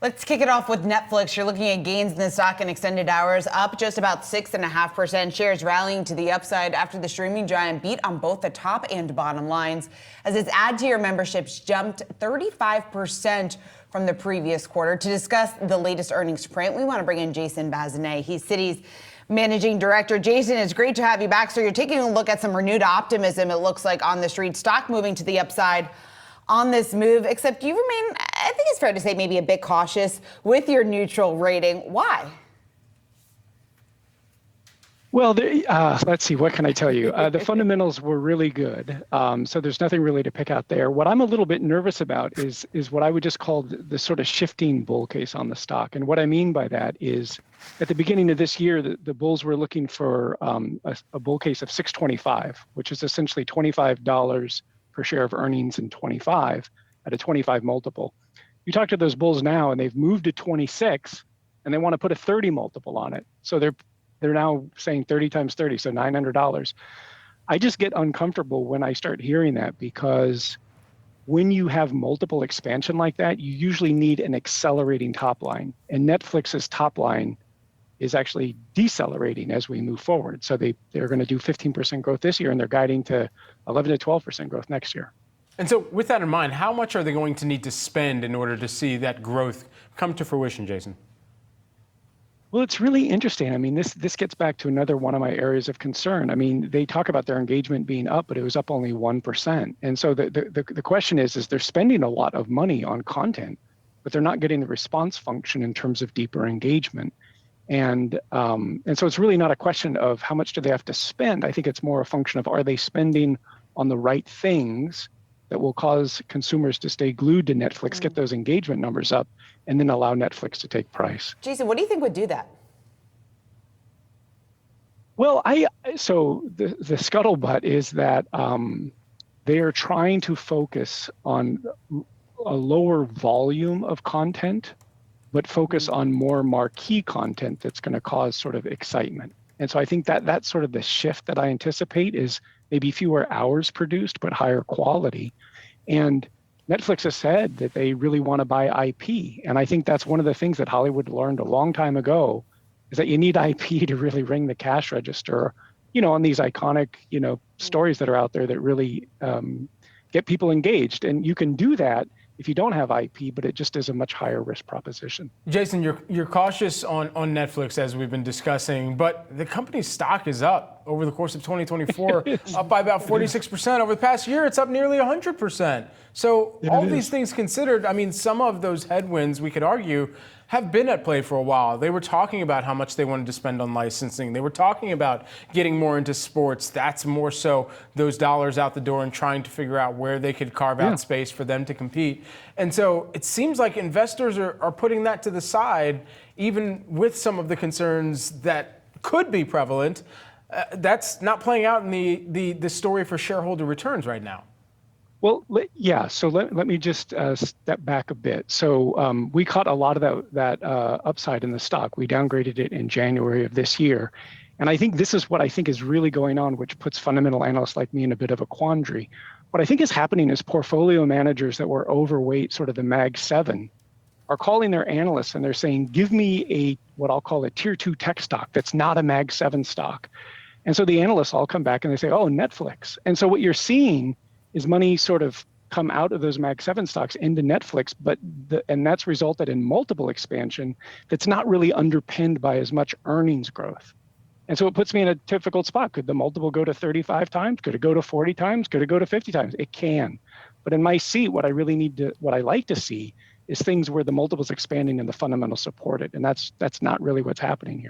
Let's kick it off with Netflix. You're looking at gains in the stock in extended hours, up just about 6.5%. Shares rallying to the upside after the streaming giant beat on both the top and bottom lines, as its ad-tier memberships jumped 35% from the previous quarter. To discuss the latest earnings print, we want to bring in Jason Bazinet. He's Citi's managing director. Jason, it's great to have you back. So you're taking a look at some renewed optimism, it looks like, on the street. Stock moving to the upside on this move, except you remain, I think it's fair to say, maybe a bit cautious with your neutral rating. Why? Well, let's see, what can I tell you? The fundamentals were really good, so there's nothing really to pick out there. What I'm a little bit nervous about is what I would just call the sort of shifting bull case on the stock. And what I mean by that is, at the beginning of this year, the bulls were looking for a bull case of 625, which is essentially $25 per share of earnings in 25 at a 25 multiple. You talk to those bulls now and they've moved to 26 and they want to put a 30 multiple on it. So they're now saying 30 times 30, so $900. I just get uncomfortable when I start hearing that, because when you have multiple expansion like that, you usually need an accelerating top line. And Netflix's top line is actually decelerating as we move forward. So they're going to do 15% growth this year, and they're guiding to 11 to 12% growth next year. And so with that in mind, how much are they going to need to spend in order to see that growth come to fruition, Jason? Well, it's really interesting. I mean, this gets back to another one of my areas of concern. I mean, they talk about their engagement being up, but it was up only 1%. And so the question is they're spending a lot of money on content, but they're not getting the response function in terms of deeper engagement. And so it's really not a question of how much do they have to spend. I think it's more a function of, are they spending on the right things that will cause consumers to stay glued to Netflix, get those engagement numbers up, and then allow Netflix to take price. Jason, what do you think would do that? Well, so the scuttlebutt is that they are trying to focus on a lower volume of content, but focus on more marquee content that's going to cause sort of excitement. And so I think that's sort of the shift that I anticipate, is maybe fewer hours produced, but higher quality. And Netflix has said that they really want to buy IP. And I think that's one of the things that Hollywood learned a long time ago, is that you need IP to really ring the cash register, on these iconic, stories that are out there that really get people engaged. And you can do that if you don't have IP, but it just is a much higher risk proposition. Jason, you're cautious on Netflix, as we've been discussing, but the company's stock is up over the course of 2024, up by about 46%. Over the past year, it's up nearly 100%. So all these things considered, I mean, some of those headwinds, we could argue, have been at play for a while. They were talking about how much they wanted to spend on licensing. They were talking about getting more into sports. That's more so those dollars out the door and trying to figure out where they could carve out space for them to compete. And so it seems like investors are putting that to the side, even with some of the concerns that could be prevalent. That's not playing out in the story for shareholder returns right now. Well, yeah. So let me just step back a bit. So we caught a lot of that upside in the stock. We downgraded it in January of this year. And I think this is what I think is really going on, which puts fundamental analysts like me in a bit of a quandary. What I think is happening is portfolio managers that were overweight, sort of the Mag 7, are calling their analysts and they're saying, give me what I'll call a tier 2 tech stock that's not a Mag 7 stock. And so the analysts all come back and they say, oh, Netflix. And so what you're seeing is money sort of come out of those Mag 7 stocks into Netflix, and that's resulted in multiple expansion that's not really underpinned by as much earnings growth. And so it puts me in a difficult spot. Could the multiple go to 35 times? Could it go to 40 times? Could it go to 50 times? It can. But in my seat, what I like to see is things where the multiple's expanding and the fundamentals support it. And that's not really what's happening here.